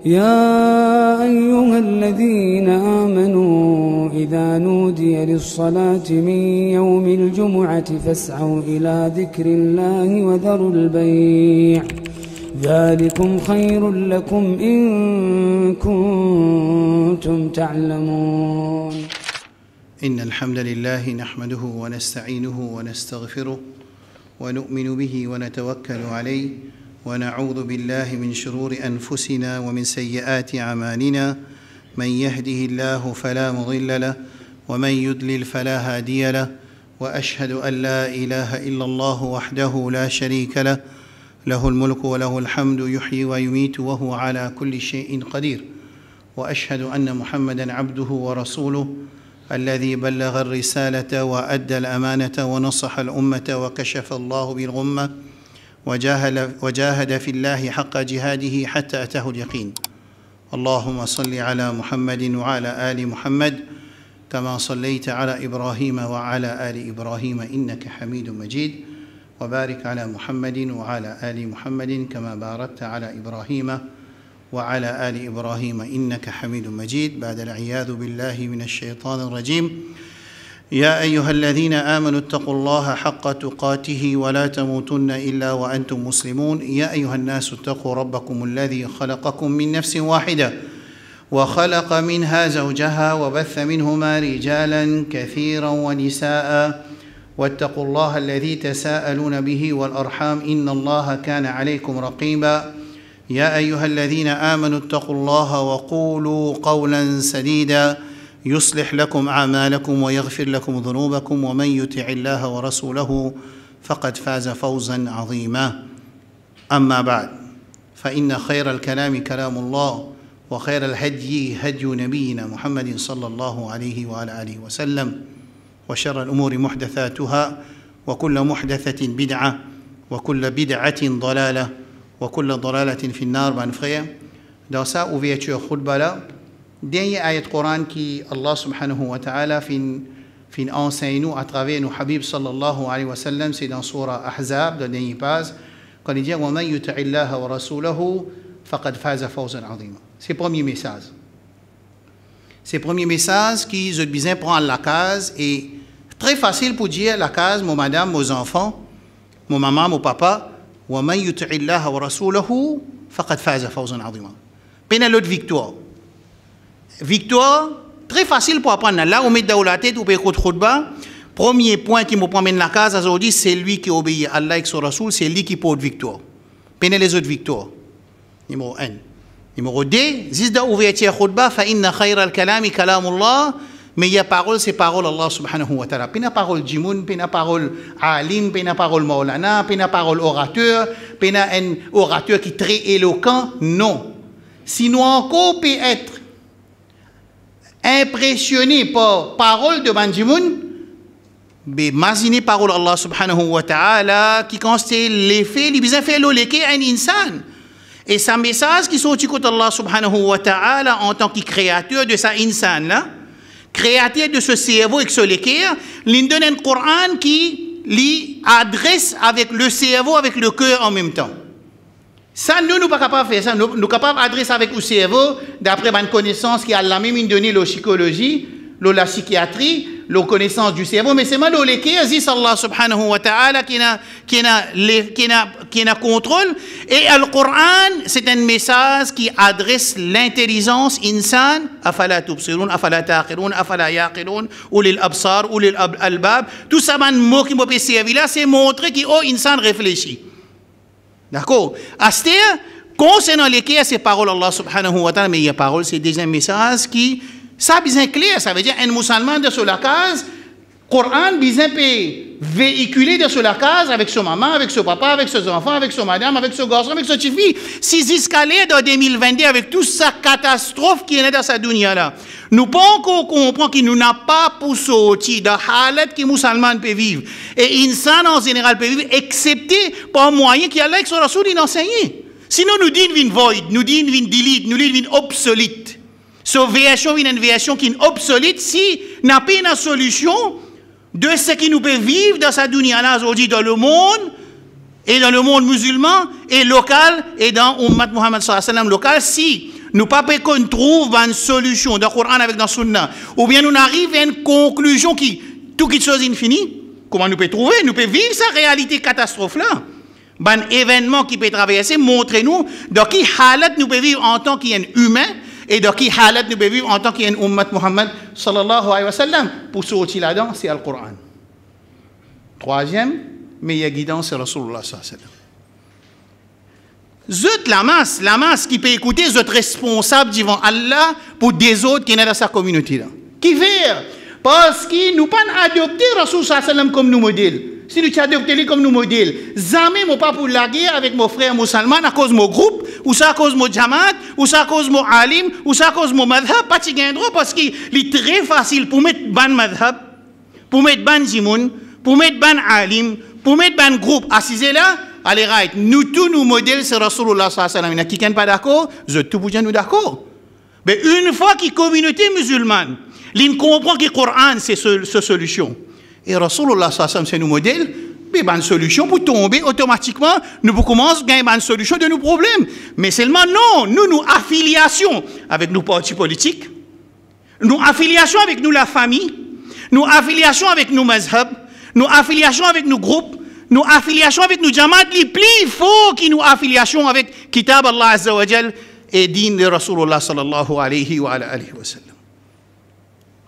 يا أيها الذين آمنوا إذا نودي للصلاة من يوم الجمعة فاسعوا إلى ذكر الله وذروا البيع ذلكم خير لكم إن كنتم تعلمون. إن الحمد لله نحمده ونستعينه ونستغفره ونؤمن به ونتوكل عليه ونعوذ بالله من شرور أنفسنا ومن سيئات أعمالنا من يهده الله فلا مضل له ومن يضلل فلا هادي له وأشهد أن لا إله إلا الله وحده لا شريك له له الملك وله الحمد يحيي ويميت وهو على كل شيء قدير وأشهد أن محمدًا عبده ورسوله الذي بلغ الرسالة وأدى الأمانة ونصح الأمة وكشف الله بالغمة وجاهد في الله حق جهاده حتى أتاه اليقين. اللهم صل على محمد وعلى آل محمد كما صليت على إبراهيم وعلى آل إبراهيم إنك حميد مجيد وبارك على محمد وعلى آل محمد كما باركت على إبراهيم وعلى آل إبراهيم إنك حميد مجيد. بعد العياذ بالله من الشيطان الرجيم. يا أيها الذين آمنوا اتقوا الله حق تقاته ولا تموتن إلا وأنتم مسلمون. يا أيها الناس اتقوا ربكم الذي خلقكم من نفس واحدة وخلق منها زوجها وبث منهما رجالا كثيرا ونساء واتقوا الله الذي تساءلون به والأرحام إن الله كان عليكم رقيبا. يا أيها الذين آمنوا اتقوا الله وقولوا قولا سديدا يصلح لكم أعمالكم ويغفر لكم ذنوبكم ومن يطع الله ورسوله فقد فاز فوزا عظيما. أما بعد فإن خير الكلام كلام الله وخير الهدي هدي نبينا محمد صلى الله عليه وعلى آله وسلم وشر الأمور محدثاتها وكل محدثة بدعة وكل بدعة ضلالة وكل ضلالة في النار. Mes frères, dans sa ouverture khutba là, dernière ayat Coran qui Allah subhanahu wa ta'ala fin enseigne nous à travers nos habib sallallahu alayhi wa sallam, c'est dans surah Ahzab, dans le dernier page, quand il dit wa man yuti'i Allah wa rasulahu faqad faza fawzan 'azima. C'est le premier message. C'est le premier message qui je besoin prendre la case et très facile pour dire la case mon madame, mes enfants, mon maman, mon papa. وَمَنْ يُطِعِ اللَّهَ وَرَسُولَهُ فَقَدْ فَازَ فَوْزًا عَظِيمًا. Prenez l'autre victoire. Victoire, très facile pour apprendre. Là, on met dans la tête, on peut écouter khutba. Premier point qui me promène la case aujourd'hui, c'est lui qui obéit à Allah et son Rasoul, c'est lui qui porte victoire. Prenez les autres victoires. Numéro 1. Numéro 2, juste dans l'ouverture khutba, فَإِنَّ خَيْرَ الْكَلَامِ كَلَامُ اللَّهِ. Mais il y a parole, c'est parole Allah subhanahu wa ta'ala. Pas parole Jimoun, pas parole alim, pas parole maulana, pas parole orateur, pas un orateur qui est très éloquent. Non. Sinon encore peut être impressionné par parole de Jimoun, mais imaginer parole Allah subhanahu wa ta'ala qui constate l'effet, il besoin faire l'oleke à un insan. Et sa message qui sortit contre Allah subhanahu wa ta'ala en tant que créateur de sa insan là, créateur de ce cerveau et de ce l'équerre, il donne un Coran qui lui adresse avec le cerveau, avec le cœur en même temps. Ça, nous ne sommes pas capables de faire ça. Nous sommes capables d'adresser avec le cerveau, d'après ma connaissance qui a la même donnée la psychologie, la psychiatrie, la connaissance du cerveau, mais c'est mal l'équerre, dit Allah subhanahu wa ta'ala qui a contrôle. Et le Coran, c'est un message qui adresse l'intelligence insan, afala tubsirun, afala taqirun, afala yaqirun, ulil absar, ulil albab. Tout ça, un mot qui m'a servi là, c'est montrer que oh, insan réfléchit. D'accord? Astir, concernant l'équerre, c'est parole Allah subhanahu wa ta'ala, mais il y a parole, c'est déjà un message qui ça bien clair, ça veut dire un musulman de sur la case, Coran bien peut véhiculer de sur la case avec son maman, avec son papa, avec ses enfants, avec son madame, avec son garçon, avec son petite fille. Si escalier dans 2022 avec toute sa catastrophe qui est dans sa dunya là, nous pas encore comprendre qu'il nous n'a pas pour sortir dans halat que musulman peut vivre et insan en général peut vivre, excepté par moyen qui Allah avec son Rasoul enseigne. Sinon nous disons une void, nous disons une delete, nous disons une obsolète. So, version une version qui est obsolète si n'a pas une solution de ce qui nous peut vivre dans sa dunya là aujourd'hui dans le monde et dans le monde musulman et local et dans Ummat Muhammad sallallahu alayhi wa sallam local si nous pas qu'on trouve une solution dans le Coran avec dans le Sunna, ou bien nous arrivons à une conclusion qui, tout qui chose infinie, comment nous pouvons trouver, nous pouvons vivre sa réalité catastrophe-là. Un événement qui peut traverser, montrez-nous dans qui halat nous pouvons vivre en tant qu'humain, et dans qui halat nous pouvons vivre en tant qu'ummat Muhammad sallallahu alayhi wa sallam. Pour sortir là-dedans, c'est le Coran. Troisième, meilleure guidance, c'est Rasulullah sallallahu alayhi wa sallam. Zut la masse qui peut écouter, vous êtes responsable devant Allah pour des autres qui sont dans sa communauté. Là. Qui fait? Parce que nous pas adopté Rasul sallallahu alayhi wa sallam comme nous modèle. Si nous adoptons comme nous modèle, jamais moi pas pour la guerre avec mon frère musulman à cause de mon groupe, ou ça à cause de mon jamaat, ou ça à cause de mon alim, ou ça à cause de mon madhab, pas de droit parce qu'il est très facile pour mettre ban madhab, pour mettre ban jimoun, pour mettre ban alim, pour mettre ban groupe. Assisez là, allez right. Nous tous nous modèles c'est Rasulullah sallallahu alayhi wa sallam. Qui n'est pas d'accord, je tout vous nous d'accord. Mais une fois que la communauté musulmane, ils comprend que le Coran c'est sa solution. Et Rasulullah sallallahu alayhi wa sallam c'est nos modèles, mais une solution pour tomber automatiquement, nous commençons à gagner une solution de nos problèmes. Mais seulement non, nous affiliation avec nos partis politiques, nous affiliation avec nous la famille, nous affiliation avec nos mazhab, nous affiliation avec nos groupes, nous affiliation avec nos jamaat, les plus faux qui nous affiliation avec Kitab Allah Azza wa Jal et din de Rasulullah sallallahu alayhi wa sallam.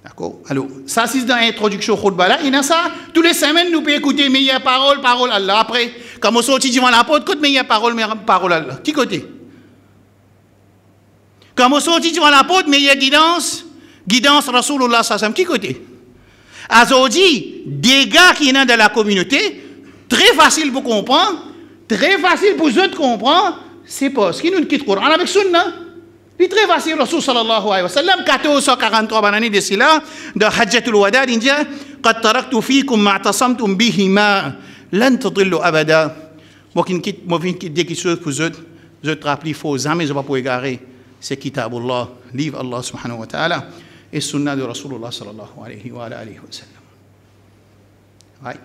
D'accord? Alors, ça c'est dans l'introduction au khutbah là. Il y a ça, tous les semaines nous pouvons écouter meilleure parole Allah. Après, quand on sortit devant la porte, écoute meilleure parole Allah. Qui côté? Quand on sortit devant la porte, meilleure guidance Rasulullah sallallahu alayhi wa sallam. Qui côté? Azodi, des gars qui sont dans la communauté, très facile pour comprendre, très facile pour eux de comprendre, c'est parce qu'ils nous quittent le Coran avec Sunna. C'est très facile, Rasul sallallahu alayhi wa sallam, 1443 années de cela, de Hajjatul Wada, il dit قد تركت فيكم ما اعتصمتم بهما لن تضلوا أبدا. Moi qui dis quelque chose pour eux, je te rappelle, il faut jamais je ne vais pas pour égarer, c'est Kitabullah, livre Allah subhanahu wa ta'ala, et Sunna de Rasulullah sallallahu alayhi wa sallam. Right?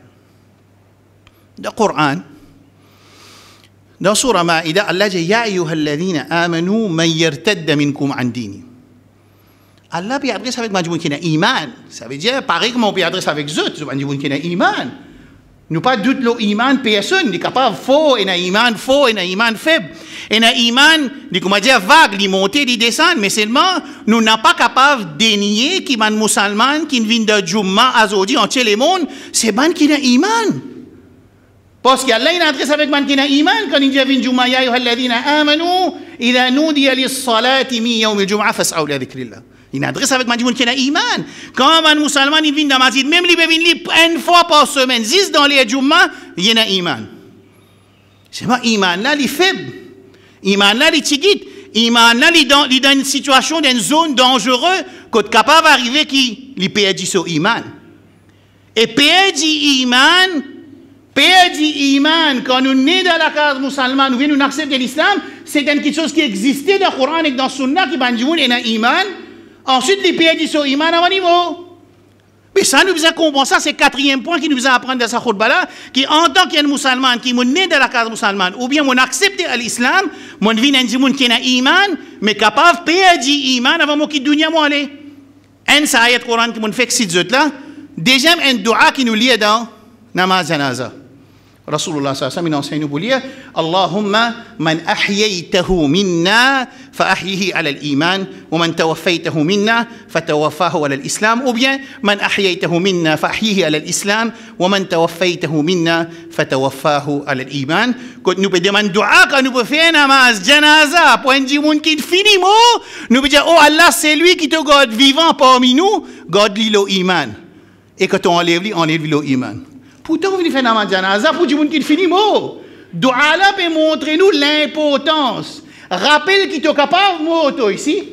Le Coran, dans Surah Ma'idah, Allah dit Ya ayyuhalladhina amanu man yartadda minkum an dini. Allah peut adresser avec Majmoun qui n'a iman. Ça veut dire, pareil comme on peut adresser avec Zut, Majmoun qui n'a iman. Nous pas doute l'iman personne, il est capable faux, et n'a iman faux, et n'a iman faible. Et n'a iman, comment dire, vague, il monte, il descend, mais seulement, nous n'sommes pas capables de dénier qui est musulman, qui vient de Jumma, Azodi, entier le monde, c'est ban qui n'a iman. Parce qu'Allah il adresse avec man qui n'a iman, quand il dit vin Jumma, ya ayyuhalladhina amanu, idha nudiya lis-salati min yawm al-jum'a fas'aw ila dhikrillah. Il adresse avec man qui n'a iman. Quand un musulman il vient dans la masjid, même il vient une fois par semaine, 10 dans les Jumma, il y a iman. C'est pas iman là, il est faible. Iman là, il est tigit. Iman là, il est dans une situation, dans une zone dangereuse, qu'on est capable d'arriver qui il perd son iman. Et perd iman, quand nous sommes dans la case musulmane, nous venons accepter l'islam, c'est quelque chose qui existait dans le Coran et dans le Sunna, qui est dans l'iman. Ensuite, les pays sont iman à un niveau. Mais ça, nous devons comprendre ça, c'est le quatrième point qui nous devons apprendre dans sa khutbah-là, qui en tant qu'un musulman, qui est né dans la case musulmane, ou bien on accepte l'islam, on vient un monde qui est iman, mais capable de payer iman avant de quitter le dunya. Un ayat Coran qui nous fait que c'est là. Deuxième, un dua qui nous lie dans namaz janaza. Rasulullah sallallahu alayhi wa sallam enseigne pour lire Allahumma man ahyaytahu minna fa ahyihi ala al-iman wa man tawaffaytahu minna fa tawaffahu ala al-islam ou bien man ahyaytahu minna fa ahyihi ala al-islam wa man tawaffaytahu minna fa tawaffahu ala al-iman. Quand nous demandons dua quand nous faisons namaz janaza pour un djimoun qui finit mot nous disons oh Allah c'est lui qui te garde vivant parmi nous garde-lui l'iman et quand on enlève l'iman. Pourtant, vous faites un janaza pour dire qu'il finit mot. Dua là peut montrer nous l'importance. Rappelle qu'il est capable de mourir ici.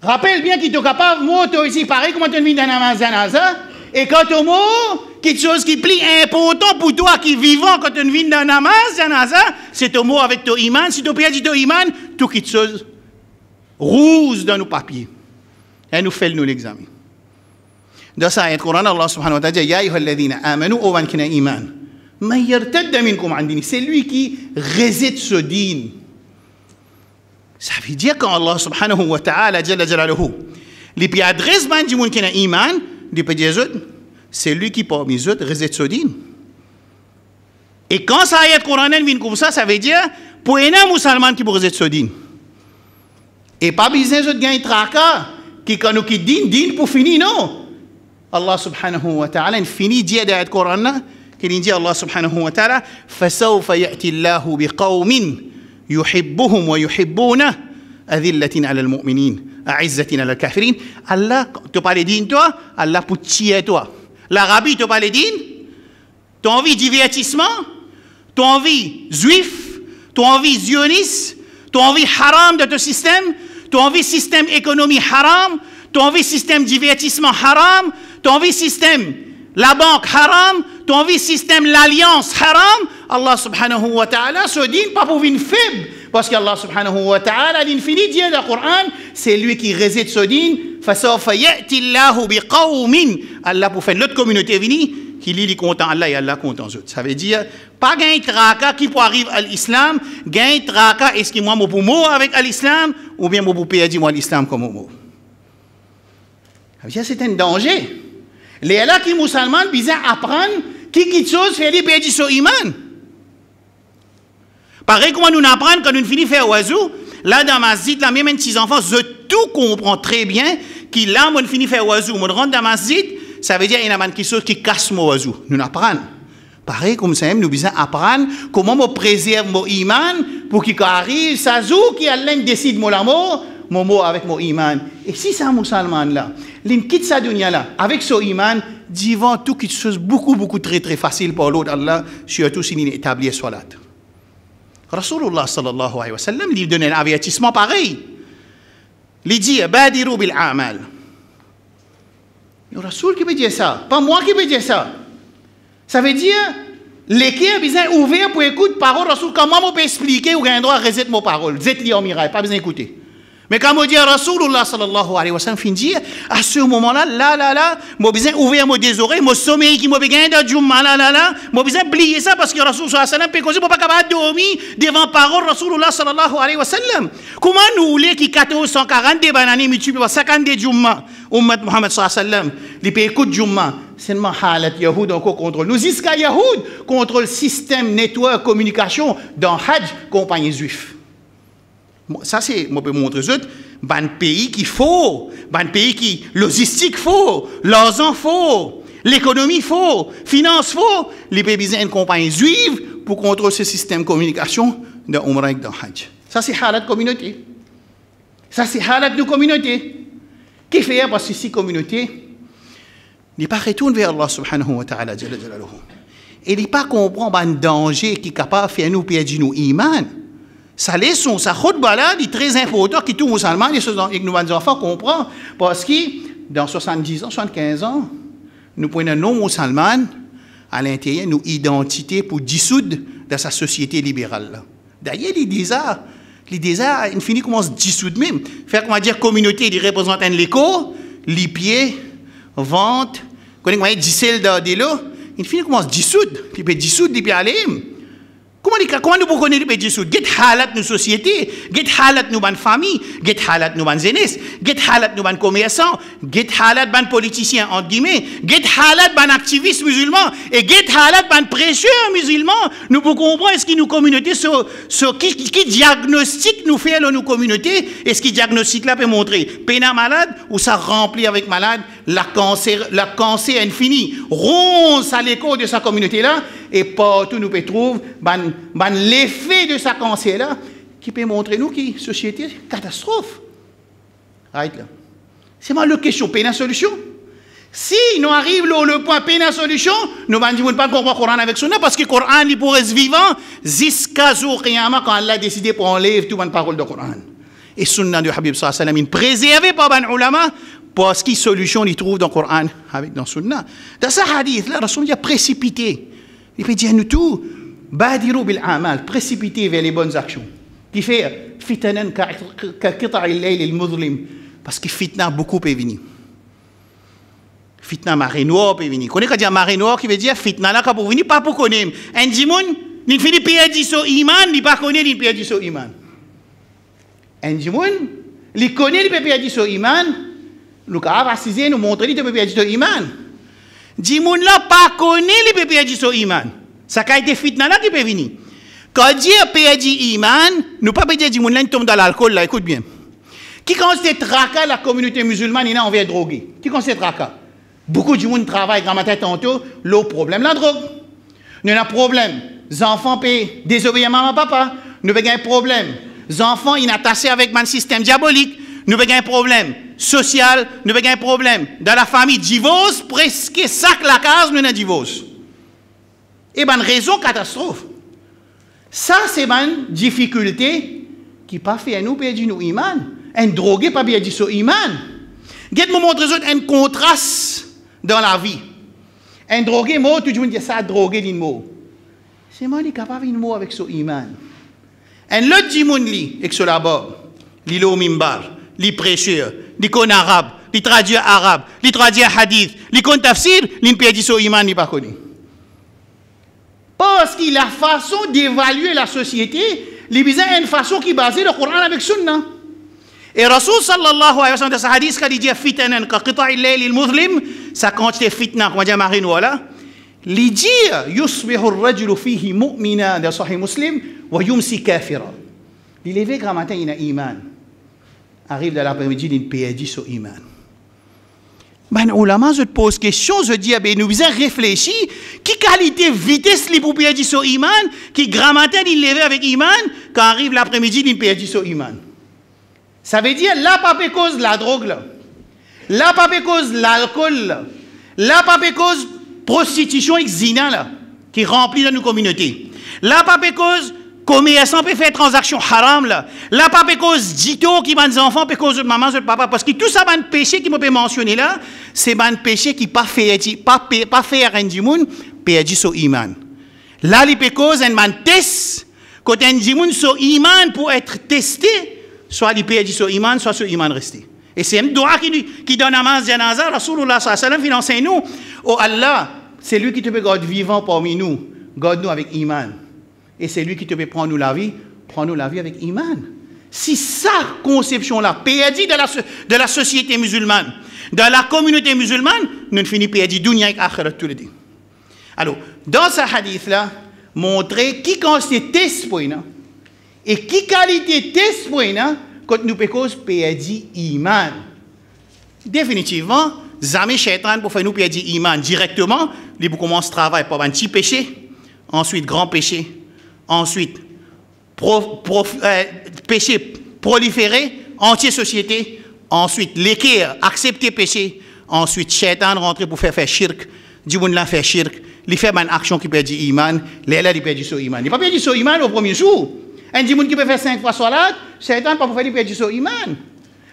Rappelle bien qu'il est capable de mourir ici. Pareil comme tu vis dans un janaza. Et quand tu mort, quelque chose qui est plus important pour toi qui est vivant quand tu vis dans un janaza, c'est ton mot avec ton iman. Si tu perds ton iman, tout quelque chose rouge dans nos papiers. Et nous faisons l'examen. Dans ça, il Coran, Allah subhanahu wa ta'ala dit Ya ayyuhalladhina amanu o man kina iman. Man yartadda minkum an dini. C'est lui qui réside ce din. Ça veut dire quand Allah subhanahu wa ta'ala jalla jalaluhu, les puis adresse ban du monde qui a iman, les peut dire c'est lui qui parmi les autres réside sodine. Et quand ça ayat coranienne vient comme ça veut dire pour un musulman qui réside sodine. Et pas besoin de gagner traka qui quand nous qui din pour finir non. Allah subhanahu wa ta'ala finit dire dans le Coran qu'il dit Allah subhanahu wa ta'ala فسوف يأتي الله بقوم يحبهم ويحبونه أذلة على المؤمنين أعزة على الكافرين. Allah te parle din toi, Allah pour tuer toi. L'Arabie te parle din, tu as envie de divertissement, tu as envie juif, tu as envie zioniste, tu as envie haram de ton système, tu as envie système économie haram, tu as envie système divertissement haram, tu as envie système la banque haram, tu as envie système l'alliance haram. Allah subhanahu wa ta'ala se dit pas pour une faible, parce qu'Allah subhanahu wa ta'ala l'infini dit dans le Coran, c'est lui qui réside ce din, فَسَوْفَ يَأْتِ اللَّهُ بِقَوْمٍ. Allah pour faire l'autre communauté venir, qui lit content Allah et Allah content eux. Ça veut dire, pas gain traka qui peut arriver à l'islam, gain traka est-ce que moi pour mot avec l'islam, ou bien moi pour perdre moi l'islam comme mot. Ça veut dire c'est un danger. Les là qui musulmans bizarre apprendre qui quitte chose fait les perdre son iman. Pareil comment nous apprendre quand nous finissons faire oiseau, là dans ma zite, là même petits enfants, je tout comprends très bien qu'il là on finit faire oiseau, on rentre dans ma zite, ça veut dire qu'il y a quelque chose qui casse mon oiseau. Nous apprenons. Pareil comme ça, nous besoin apprendre comment me préserve mon iman pour qu'il arrive, ça joue qui Allah décide mon amour, mon mot avec mon iman. Et si c'est un musulman là, il quitte sa dunya là, avec son iman, divant tout quelque chose beaucoup très facile pour l'autre Allah, surtout s'il établit salat. Rasulullah sallallahu alayhi wa sallam lui donne un avertissement pareil. Il dit badiru bil a'mal. Le Rasoul qui peut dire ça, pas moi qui peux dire ça. Ça veut dire l'équipe a besoin ouvert pour écouter parole Rasoul. Comment on peut expliquer ou gagner droit à réciter mes paroles? Zet li en miraille, pas besoin d'écouter. Mais quand on dit Rasulullah sallallahu alayhi wa sallam fin dire à ce moment-là, là, moi besoin ouvrir mes oreilles, mon sommeil qui m'a besoin de Jumma, là, moi besoin oublier ça parce que Rasul sallallahu alayhi wa sallam peut causer pour pas capable dormir devant parole Rasulullah sallallahu alayhi wa sallam. Comment nous voulons qui 1440 des bananes multipliés par 50 des Jumma, ummat Muhammad sallallahu alayhi wa sallam, les pays écoute Jumma, seulement halat Yahoud encore contrôle. Nous iska Yahoud contre le système network communication dans Hajj compagnie juif. Ça, c'est, moi, je peux montrer aux autres, un pays qui faut, un pays qui, logistique faut, l'argent faut, l'économie faut, finance faut, les pays besoin d'une compagnie juive pour contrôler ce système de communication de Umrah et de Hajj. Ça, c'est halat de communauté. Ça, c'est halat de communauté. Qui fait parce que si communauté n'est pas retourne vers Allah subhanahu wa ta'ala, et n'est pas comprendre un danger qui est capable de faire nous perdre nos iman. Ça laisse sa khutba là, est très important, qui tout musulman, et que nous enfants comprennent, parce que dans 70 ans, 75 ans, nous prenons non musulmans à l'intérieur, nos identités pour dissoudre dans sa société libérale. D'ailleurs, les déserts, ils finissent comment se dissoudre même. Faire comment dire communauté, ils représentent l'écho, les pieds, vente, comment dire, dissel de l'eau, ils finissent comment se dissoudre, puis ils peuvent dissoudre, puis aller. Comment nous pouvons connaître les pédisous? Get halat nos sociétés, get halat nos bonnes familles, get halat nos bonnes jeunesse, get halat nos bonnes commerçants, get halat bonnes politiciens, entre guillemets, get halat bonnes activistes musulmans, et get halat bonnes prêcheurs musulmans. Nous pouvons comprendre est-ce que nos communautés, qui diagnostic nous fait dans nos communautés, est-ce que diagnostic là peut montrer, pénal malade, ou ça remplit avec malade, la cancer infini, ronce à l'écho de sa communauté là, et partout nous peut trouver l'effet de sa cancer là qui peut montrer nous qui société catastrophe. Right là. C'est moi la question, peine à solution. Si nous arrivons le point peine à solution, nous ne pouvons pas comprendre le Coran avec Sunna parce que le Coran il pourrait être vivant jusqu'à jour Qiyamah quand Allah a décidé pour enlever toute la parole du Coran. Et Sunna du Habib sallallahu alayhi wa sallam préservé par les ulama parce que solution il trouve dans le Coran avec dans Sunna. Dans ce hadith là, Rasul a précipité. Il peut dire nous tout, badiru bil amal, précipiter vers les bonnes actions. Qui fait fitanan ka qita'i al-layl al-muzlim, parce que fitna beaucoup peut venir. Fitna marée noire peut venir. Connais quand dire marée noire qui veut dire fitna là pour venir pas pour connaître. Un dimon, il finit perdre son iman, il pas connaît, il perd son iman. Un jimoun, il connaît les pépés sur iman, nous avons assisé, nous montrer les pépés sur iman. Jimoun là pas connaît les pépés sur iman. Ça a été fitna là qui peut venir. Quand Dieu paye iman, nous pas dire jimoun là tombe dans l'alcool là, écoute bien. Qui constate traka la communauté musulmane, il a envie de droguer. Qui constate traka? Beaucoup de gens travaillent grand matin tantôt, le problème la drogue. Nous avons un problème. Les enfants paient désobéir à maman papa. Nous avons un problème. Les enfants ils sont attachés avec un système diabolique. Nous avons un problème social. Nous avons un problème dans la famille. Divorce, presque sac la case, nous avons un divorce. Et bien, raison catastrophe. Ça, c'est une difficulté qui pas fait à nous perdre nos iman. Un drogué pas bien dit sur iman. Get-moi montrer un contraste dans la vie. Un drogué, moi, tout le monde dit ça, drogué, dit mot. C'est moi qui est capable de mot avec son iman. Un autre dit mon lit, avec ce là-bas, il est au mimbar, il prêcheur, il connaît arabe, il traduit arabe, il traduit hadith, il connaît tafsir, il peut dire son iman, il pas connu. Parce que la façon d'évaluer la société, il y a une façon qui est basée le Coran avec Sunna. Et Rasul sallallahu alayhi wa sallam, dans ce hadith, quand il dit fitanan ka qita'i al-layl al-muzlim, ça quantité fitna, comme on dit à Marine, voilà. Il dit yusbihu ar-rajulu fihi mu'mina, dans Sahih Muslim, wa yumsi kafira. Il lève grand matin, il a iman. Arrive dans l'après-midi, il perd sur iman. Ben, ulama, je te pose question, je dis, ben, nous avons réfléchi, qui qualité vitesse li pour perdre sur iman, qui grand matin, il lève avec iman, quand arrive l'après-midi, il perd sur iman. Ça veut dire, là, pas cause la drogue, là. Là, pas cause l'alcool, là. Là, pas cause prostitution et zina, là, qui remplit dans nos communautés. Là, pas cause commerçant peut faire transaction haram, là. Là, pas cause dito qui m'a des enfants, peut cause de maman, de papa. Parce que tout ça, un péché qui m'a mentionné là, c'est un péché qui pas fait un dimoun, perdu sur iman. Là, il peut cause un test, quand un dimoun sur iman pour être testé, soit il perd sur iman, soit sur iman resté. Et c'est un doigt qui donne à Maz Janaza, Rasulullah sallallahu alayhi wa sallam, enseigne-nous, oh Allah, c'est lui qui te peut garder vivant parmi nous, garde-nous avec iman. Et c'est lui qui te peut prendre la vie, prends-nous la vie avec iman. Si ça, conception-là, perdu de la société musulmane, dans la communauté musulmane, nous finissons perdu dunya et akhirat tous les deux. Alors, dans ce hadith-là, montrer qui constitue test pour nous, et qui qualité test pour nous, quand nous pouvons perdre iman. Définitivement, jamais shaitan pour faire nous perdre iman directement, il commence à travailler par un petit péché, ensuite grand péché, ensuite péché proliféré, anti-société, ensuite l'équerre, accepter péché, ensuite shaitan rentrer pour faire shirk, du monde là faire shirk, il fait une action qui perd iman, là il perd son iman. Il pas perdu son iman au premier jour. Un dimanche qui peut faire 5 fois salat, Shaitan ne peut pas faire perdre son iman.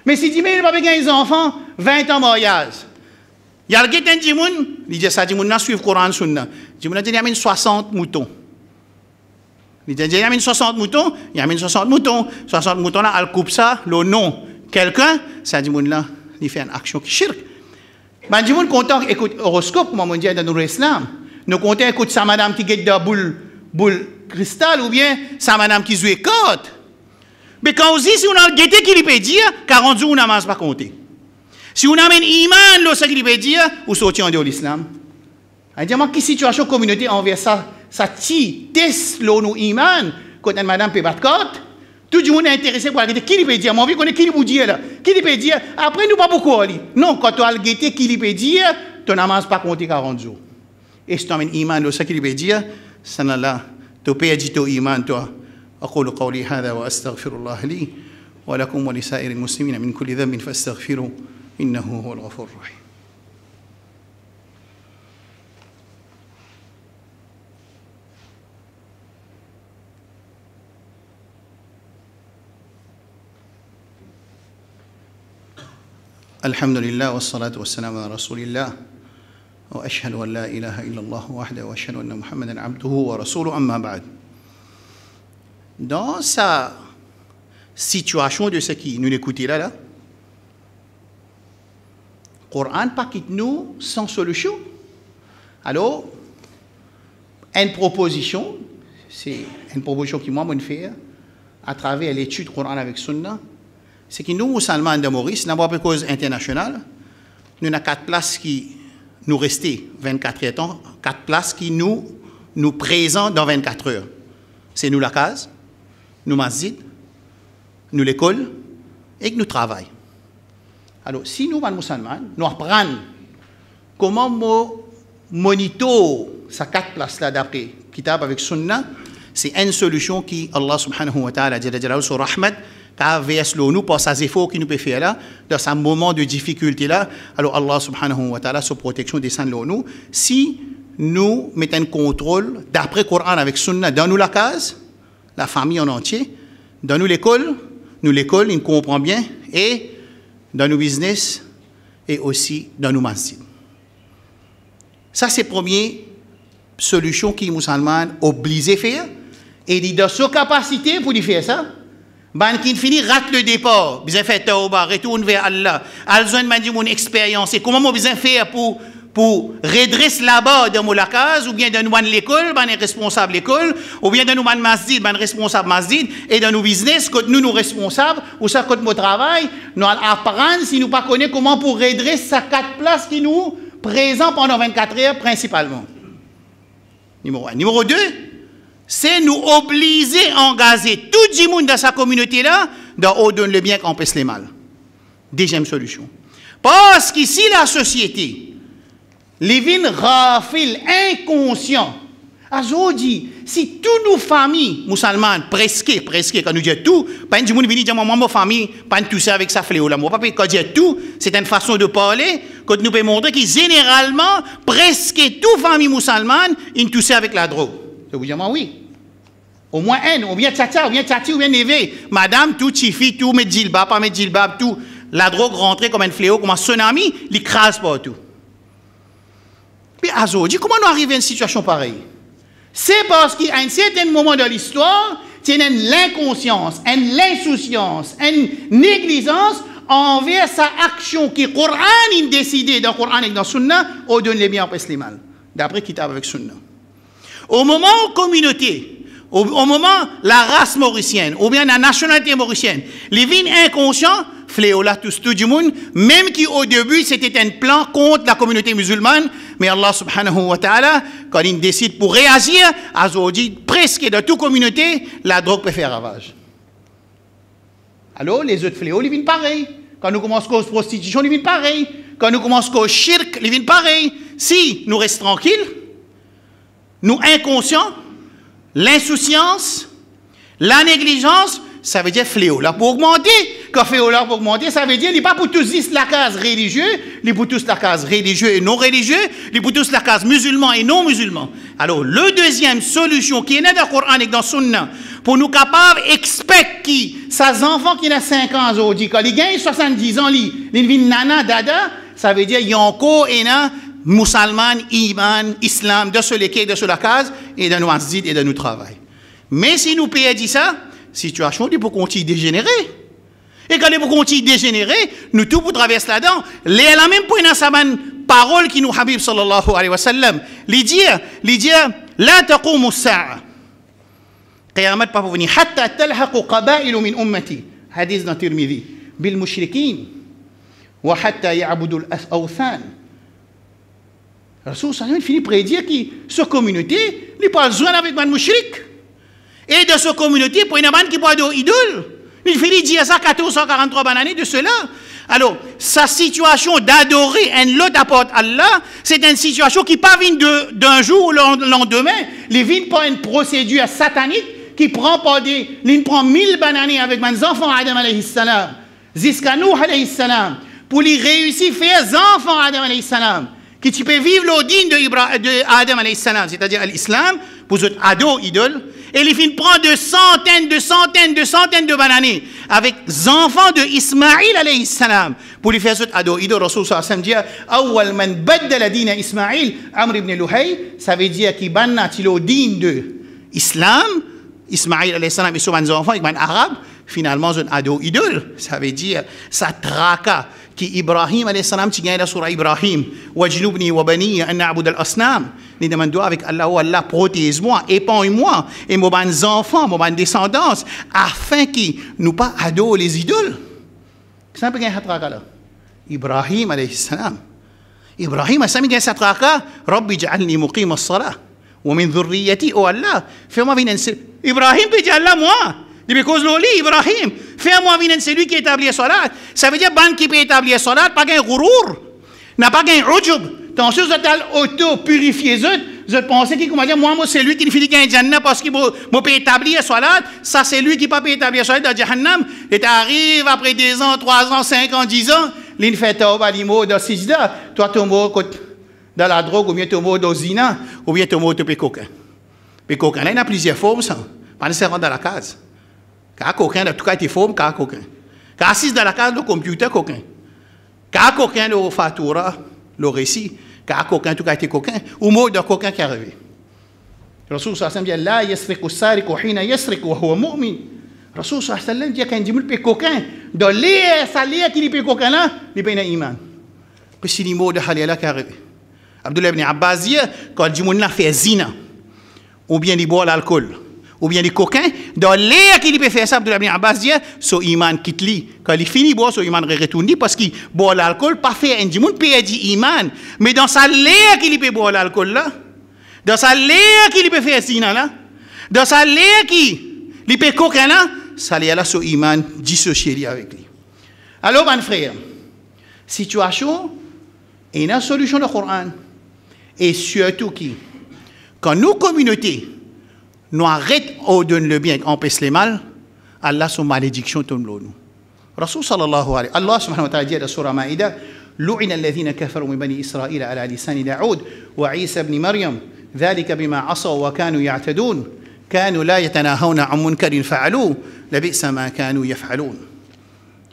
Mais si dimanche il n'a pas gagné des enfants, 20 ans mariage. Il y a un dimanche, il dit ça, dimanche, suivre le Coran Sunna. Dimanche, il y a 60 moutons. Il dit, il y a 60 moutons, il y a 60 moutons. 60 moutons là, elle coupe ça, le nom. Quelqu'un, ça dimanche là, il fait une action qui shirk. Ben, dimanche, content, écoute, horoscope, comme on dit dans l'islam. Nous comptons, écoute, sa madame qui guette de boule cristal ou bien sa madame qui joue carte. Mais quand on dit, si on a le guetté qui lui peut dire, 40 jours, on n'a pas compté. Si on amène iman, le ce qui lui peut dire, ou sortir en dehors de l'islam. C'est-à-dire, quelle situation communauté envers ça, ça teste nous iman, quand une madame peut battre carte, tout le monde est intéressé pour la guetter, qui lui peut dire, moi, je connais qui lui peut dire là, qui lui peut dire, après, nous pas beaucoup aller. Non, quand tu as le guetté qui lui peut dire, tu n'as pas compté 40 jours. Et si tu amènes iman, le ce qui lui peut dire, ça n'a là. تبيجت إيمانته أقول قولي هذا وأستغفر الله لي ولكم ولسائر المسلمين من كل ذنب فاستغفروا إنه هو الغفور الرحيم. الحمد لله والصلاة والسلام على رسول الله وأشهد أن لا إله إلا الله وحده وأشهد أن محمدا عبده ورسوله أما بعد. Dans sa situation de ce qui nous écoutons là, le Coran pas quitte nous sans solution. Alors, une proposition, c'est une proposition qui moi me fait à travers l'étude Coran avec Sunna, c'est que nous, musulmans de Maurice, n'avons pas de cause internationale. Nous avons 4 places qui nous restent 24 heures, 4 places qui nous présentent dans 24 heures. C'est nous la case, nous masjid, nous l'école et que nous travaillons. Alors, si nous, les musulmans, nous apprenons comment monitorer ces 4 places-là d'après Kitab avec Sunna, c'est une solution qui Allah subhanahu wa ta'ala dit sur Rahmat, car VS nous pour ces efforts qui nous peut faire là, dans ce moment de difficulté là, alors Allah subhanahu wa ta'ala, sa protection descend nous. Si nous mettons un contrôle d'après Coran avec Sunna dans nous la case, la famille en entier, dans nous l'école, il comprend bien, et dans nos business, et aussi dans nos masjids. Ça, c'est la première solution qui est musulman obligé de faire. Et il a sa capacité pour faire ça. Ben, qui finit rate le départ. Besoin faire tauba, retourne vers Allah. A besoin de mon expérience. Et comment on besoin faire pour redresser là-bas dans la case, ou bien dans l'école, ben responsable l'école, ou bien dans nos masjid, ben responsable masjid, et dans nos business, quand nous responsables, ou ça quand nous travail, nous apprendre si nous pas connaissons comment pour redresser ces 4 places qui nous présentent pendant 24 heures principalement. Numéro 1. Numéro 2, c'est nous obliger à engager tout le monde dans sa communauté-là, dans donne le bien qu'on pèse les mal. Deuxième solution. Parce qu'ici, la société, les vins rafilent inconscients. Aujourd'hui, si toutes nos familles musulmanes, presque, quand nous disons tout, pas une monde vient dire maman, famille, pas tout ça avec sa fléau là. Moi, pas quand dire tout, c'est une façon de parler, quand nous pouvons montrer que généralement, presque toute famille musulmane, ils touchent avec la drogue. Je vous dis, oui. Au moins un, ou bien tchatcha, ou bien tchati, ou bien névé. Madame, tout chifi, tout, met djilbab, pas met djilbab, tout. La drogue rentre comme un fléau, comme un tsunami, l'écrase partout. Puis, aujourd'hui, comment nous arrivons à une situation pareille? C'est parce qu'à un certain moment de l'histoire, il y a l'inconscience, l'insouciance, une négligence envers sa action qui le Coran a décidé dans le Coran et dans le Sunna, on donne les biens, on pèse les mal. D'après Kitab avec Sunna. Au moment où communauté, au moment la race mauricienne, ou bien la nationalité mauricienne, les vignes inconscients, fléau là, tout du monde, même qui au début c'était un plan contre la communauté musulmane, mais Allah subhanahu wa ta'ala, quand il décide pour réagir, aujourd'hui, presque dans toute communauté, la drogue peut faire ravage. Alors, les autres fléaux, ils viennent pareil. Quand nous commençons à prostitution, ils viennent pareil. Quand nous commençons au shirk, ils viennent pareil. Si nous restons tranquilles, nous inconscients, l'insouciance, la négligence, ça veut dire fléau là pour augmenter. Quand fléau là pour augmenter, ça veut dire il n'est pas pour tous la case religieux, il est pour tous la case religieux et non religieux, il est pour tous la case musulman et non musulman. Alors, le deuxième solution qui est dans le Coran et dans le Sunna, pour nous capables d'expecter qui, ces enfants qui ont 5 ans aujourd'hui, quand ils gagnent 70 ans, ils viennent nana, dada, ça veut dire qu'il y a encore un musulman, iman, islam, de ce lesquels, de ce la case, et de nos masjid et de nos travail. Mais si nous payons dit ça, situation est pour continuer dégénérer. Et quand elle est pour continuer dégénérer, nous tout pour traverser là-dedans. La même point dans sa parole qui nous Habib sallallahu alayhi wa sallam, lui dire, la taqumu as-sa'a. Qiyamat pas pour venir. Hatta talhaqu qaba'ilu min ummati. Hadith dans Tirmidhi. Bil mushrikin. Wa hatta ya'budu al-awthan. Rasul sallallahu finit par dire que cette communauté n'est pas besoin avec man mushrik. Et de cette communauté, pour une bande qui parle d'idole, il finit de dire ça 1443 années de cela. Alors, sa situation d'adorer un lot apporte Allah, c'est une situation qui pas vient d'un jour au lendemain, il vient par une procédure satanique qui prend pas des, il prend 1000 années avec mes enfants Adam alayhi salam, jusqu'à nous alayhi salam, pour les réussir à faire des enfants Adam alayhi salam, qui tu peux vivre l'odine de Adam alayhi salam, c'est-à-dire l'islam, pour votre ado idole. Et il finit prendre de centaines de bananes avec les enfants de Ismaïl alayhi salam pour lui faire ce ado. Il dit Rasul sallallahu alayhi wa sallam dit awwal man baddala dina Ismaïl Amr ibn Luhay, ça veut dire qu'il banna le din de islam, Ismaïl alayhi salam et ses enfants, ils sont arabes, finalement un ado idole, ça veut dire ça traka qui Ibrahim alayhi salam qui gagne la surah Ibrahim wajnubni wa bani an na'bud al-asnam, ni demande avec Allah, oh Allah protège-moi, épargne-moi et mes enfants, mes descendants afin qu'ils nous pas adorent les idoles. Qu'est-ce que c'est là? Ibrahim alayhi salam. Ibrahim a sami cette raka, Rabbi ja'alni muqim as-salah wa min dhurriyyati, oh Allah, fais-moi venir Ibrahim peut dire Allah moi. Il dit cause loli Ibrahim, fais-moi venir celui qui établit la salat. Ça veut dire ban qui peut établir la salat pas gain ghurur, n'a pas gain ujub. Tant sur total auto purifier je pensais qu'il comment dire moi c'est lui qui finit gain jannah parce qu'il peut établir la salat, ça c'est lui qui pas peut établir la salat dans jahannam, et arrive après 2 ans, 3 ans, 5 ans, 10 ans. L'in fait tauba limo dans sijda, toi tu mort dans la drogue ou bien tu mort dans zina ou bien tu mort dans cocaïne. Mais cocaïne il y a plusieurs formes ça. Pas nécessairement dans la case. Car cocaïne en tout cas est forme car cocaïne. Car assise dans la case le computer cocaïne. Car cocaïne le fatura, le récit, car cocaïne en tout cas est cocaïne ou mort de cocaïne qui arrive. Rasul sallallahu alayhi wa sallam dit la yasriqu as-sariqu hina yasriqu wa huwa mu'min. Rasul sallallahu alayhi wa sallam dit quand il dit cocain dans les salaires qu'il paye cocain là il paye un iman puis si les mots de halala qui arrive Abdullah ibn Abbas dit quand il dit mon fait zina ou bien il boit l'alcool ou bien il cocain dans l'air qu'il peut faire ça Abdullah ibn Abbas dit son iman quitte lui quand il finit boire son iman retourne parce qu'il boit l'alcool pas fait un dimun paye dit iman mais dans sa l'air qu'il peut boire l'alcool là dans sa l'air qu'il peut faire zina là dans sa l'air qu'il peut cocain là ça y a là son iman dissocié avec lui. Alors, mon frère, situation et une solution du Coran. Et surtout qui, quand nos communautés nous arrêtent ou donnent le bien, empêchent le mal, Allah son malédiction tombe nous. Rasul sallallahu alayhi wa Allah subhanahu wa ta'ala dit dans Surah Maïda, لعن الذين كفروا من بني إسرائيل على لسان داود وعيسى بن مريم ذلك بما عصوا وكانوا يعتدون كانوا لا يتناهون عن منكر فعلوه لبئس ما كانوا يفعلون.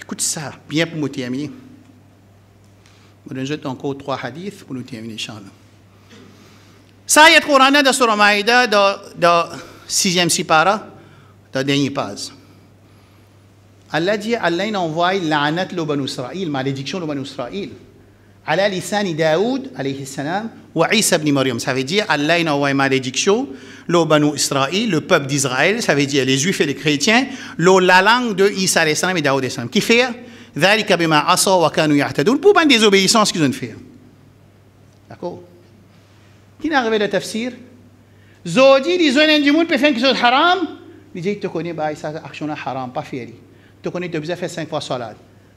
Écoute ça, bien pour nous terminer. Je vous donne encore 3 hadiths pour nous terminer, Inch'Allah. Ça, il y a Coran dans Surah Maïda, dans 6e sipara, dans la dernière page. Allah dit, Allah envoie l'anat le Banu Israël, malédiction le Banu Israël. Ala lisani Daoud, alayhi salam, wa Isa ibn Maryam. Ça veut dire, Allah envoie malédiction le Banu Israël, le peuple d'Israël, ça veut dire les Juifs et les chrétiens, la langue de Isa alayhi salam et Daoud alayhi salam. Qui fait? ذلك بما عصوا وكانوا يعتدون. Pour pas une désobéissance qu'ils ont fait. D'accord? Qui n'a arrivé le tafsir? Zodi, les zones du monde peuvent faire quelque chose de haram. Il dit, tu connais, bah, ça, action haram, pas faire. Tu connais, tu as besoin de faire 5 fois salat.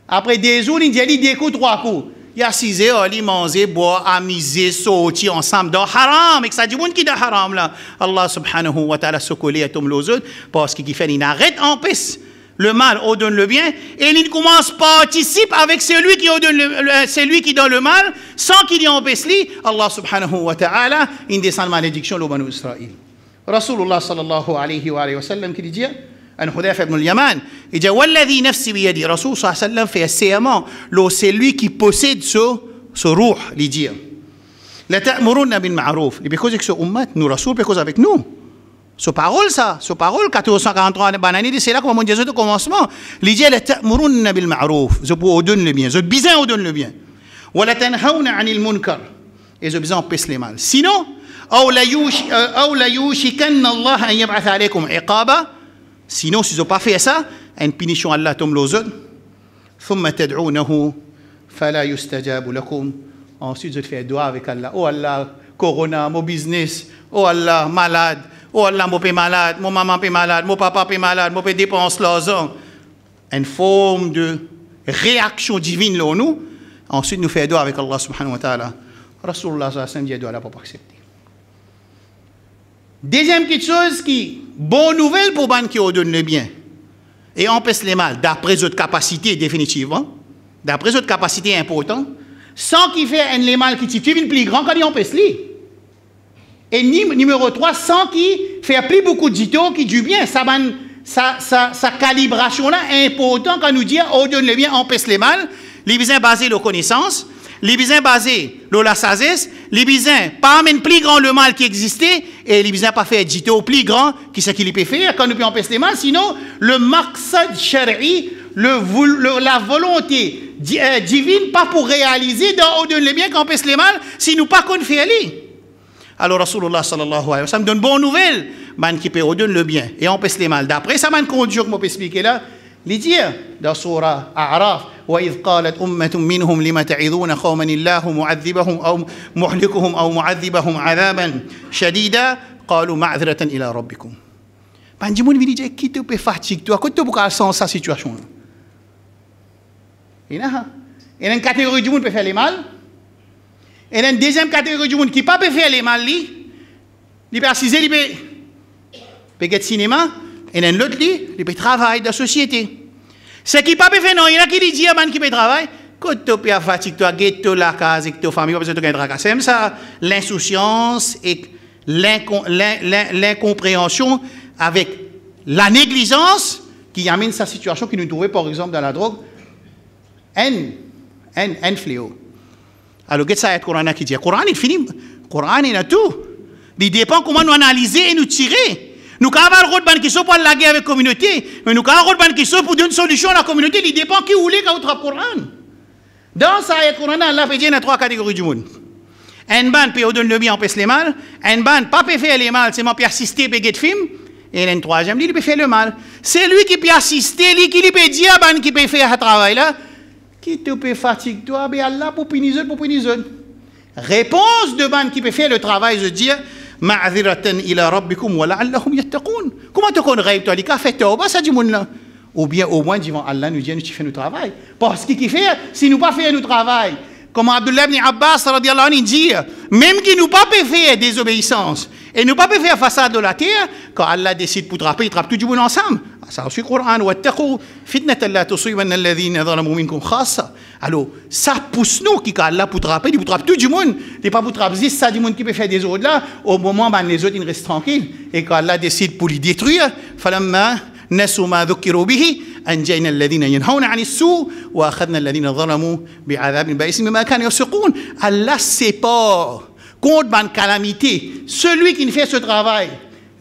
Après des jours, il dit, 2 coups, 3 coups. Il y a 6 heures, il manger, boire, amuser, sortir ensemble dans haram. Et que ça dit, monde qui est dans haram là. Allah subhanahu wa ta'ala se coller à tom l'autre parce qu'il fait, il arrête en paix. Le mal ordonne le bien et il commence à participer avec celui qui ordonne celui qui donne le mal sans qu'il y empêche lui. Allah subhanahu wa ta'ala il descend malédiction au Banu Israël. Rasulullah sallallahu alayhi wa sallam qui dit an Hudayfa ibn al-Yaman il dit walladhi nafsi bi yadi Rasul sallallahu alayhi wa sallam fait serment c'est lui qui possède ce ruh il dit la ta'muruna bil ma'ruf il cause que ce ummat nous Rasul cause avec nous. Ce parole, 1443 banani, c'est là qu'on m'a dit au commencement. L'idée est ta'muruna bil ma'ruf. Je vous donne le bien. Je besoin vous donne le bien. Wa la tanhauna 'anil munkar. Et je besoin empêcher les mal. Sinon, aw la yushikanna Allah an yab'ath alaykum 'iqaba. Sinon, si vous pas fait ça, une punition Allah tombe aux autres. Thumma tad'unahu fala yustajabu lakum. Ensuite, je fais dua avec Allah. Oh Allah, corona, mon business. Oh Allah, malade. Oh Allah, mon père malade, mon maman est malade, mon papa est malade, mon père dépense l'argent. Une forme de réaction divine là nous. Ensuite, nous faisons avec Allah subhanahu wa ta'ala. Rasulullah sallallahu alayhi wa sallam dit doit pas accepter. Deuxième petite chose qui, bonne nouvelle pour les qui ordonnent le bien et empêche les mal, d'après votre capacité définitivement, d'après votre capacité importante, sans qu'il fait les mal qui est plus grand quand il empêche les. Et numéro 3, sans qui fait plus beaucoup de dito qui du bien. Sa calibration là est important quand nous dit on donne le bien, on pèse les mal. Les besoins basés sur la connaissance, les besoins basés sur la sagesse, les besoins pas amener plus grand le mal qui existait et les besoins pas faire dito plus grand qui ce qu'il peut faire quand nous peut empêcher les mal. Sinon, le maqsad shari, la volonté divine pas pour réaliser dans on donne le bien, qu'on pèse les mal, si nous pas qu'on fait aller. Alors Rasulullah sallallahu alayhi wa sallam donne bonne nouvelle, man qui peut donner le bien et empêche les mal. D'après ça, man conduire, comme on peut expliquer là, Les dire dans Surah A'raf, وَإِذْ قَالَتْ أُمَّةٌ مِّنْهُمْ لِمَ تَعِظُونَ قَوْمًا اللَّهُ مُعَذِّبَهُمْ أَوْ مُهْلِكُهُمْ أَوْ مُعَذِّبَهُمْ عَذَابًا شَدِيدًا قَالُوا مَعْذِرَةً إِلَى رَبِّكُمْ. Ban di moun vi dire qui te peut fatigue toi, quand tu peux sens sa situation. Il y a une catégorie du monde qui peut faire les mal. Et une deuxième catégorie du monde qui ne peut pas faire les mal, il peut assiser, il peut faire cinéma. Et une autre, il peut travailler dans la société. Ce qui ne peut pas faire, non, il y en a qui disent qui peut travailler. Quand tu peux fatigue toi, ghetto la case, avec ta famille, parce que tu as c'est ça, l'insouciance et l'incompréhension avec la négligence qui amène sa situation qui nous trouvait par exemple dans la drogue. Un fléau. Alors, qu'est-ce que ça est le Coran qui dit? Le Coran est fini. Le Coran est tout. Il dépend comment nous analyser et nous tirer. Nous avons le rôle qui sont pour la guerre avec la communauté, mais nous avons le rôle qui sont pour donner une solution à la communauté. Il dépend qui voulait quand vous avez le Coran. Dans ça, le Coran, Allah fait dire qu'il y a trois catégories du monde. Un ban peut donner le bien, empêcher les mal. Un ban pas peut faire les mal, c'est moi qui assister et get film. Et un troisième, il peut faire le mal. C'est lui qui peut assister, lui qui peut dire ban qui peut faire ce travail là. Qui te peut fatiguer toi, mais Allah pour punir pour punir. Réponse de ban qui peut faire le travail, je dis ma'adhiratan ila rabbikum wa la'allahum yattaqun. Comment tu connais toi, il a fait tauba ça du monde là. Ou bien au moins devant Allah nous dit nous tu fais notre travail. Parce qu'il fait si nous pas faire notre travail. Comme Abdullah ibn Abbas radiyallahu anhu dit même qui nous pas peut faire désobéissance et nous pas peut faire façade de la terre quand Allah décide pour trapper, il trappe tout du monde ensemble. Ça aussi le Coran wattaqu fitnatan la tusibanna alladhina zalamu minkum khassa. Alors ça pousse nous qui quand Allah pour trapper, il trappe tout du monde. Il pas pour trapper juste ça du monde qui peut faire des autres là au moment où les autres ils restent tranquilles et quand Allah décide pour les détruire falamma nasu ma dhukiru bihi أنجينا الذين ينهون عن السوء وأخذنا الذين ظلموا بعذاب بئيس بما كانوا يفسقون. Allah sépare contre une calamité. Celui qui fait ce travail,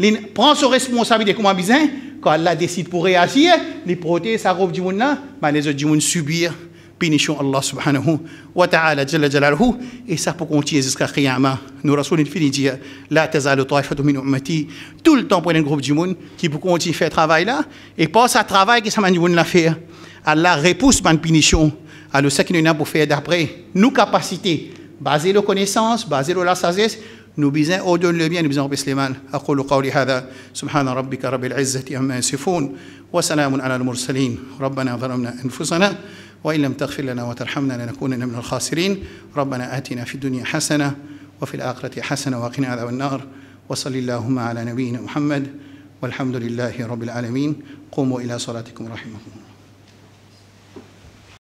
il prend ses responsabilités comme un bizin. Quand Allah décide pour réagir, il protège sa robe du monde là, mais les autres du monde subir punition Allah subhanahu wa ta'ala jalla jalaluhu. Et ça pour continuer jusqu'à Qiyamah. Nous Rasoul fini dire la tazalu ta'ifatu min ummati, tout le temps pour un groupe du monde qui pour continuer faire travail là et pas ça travail qui ça m'a du monde la faire. Allah repousse par une punition. Alors ce qui nous a pour faire d'après nos capacités basées sur connaissances, basées sur la sagesse, nous besoin ordonner le bien, nous besoin empêcher le mal. أقول قولي هذا سبحان ربك رب العزة عما يصفون وسلام على المرسلين. ربنا ظلمنا أنفسنا وإن لم تغفر لنا وترحمنا لنكونن من الخاسرين. ربنا آتنا في الدنيا حسنة وفي الآخرة حسنة وقنا عذاب النار. وصلى اللهم على نبينا محمد والحمد لله رب العالمين. قوموا إلى صلاتكم رحمكم.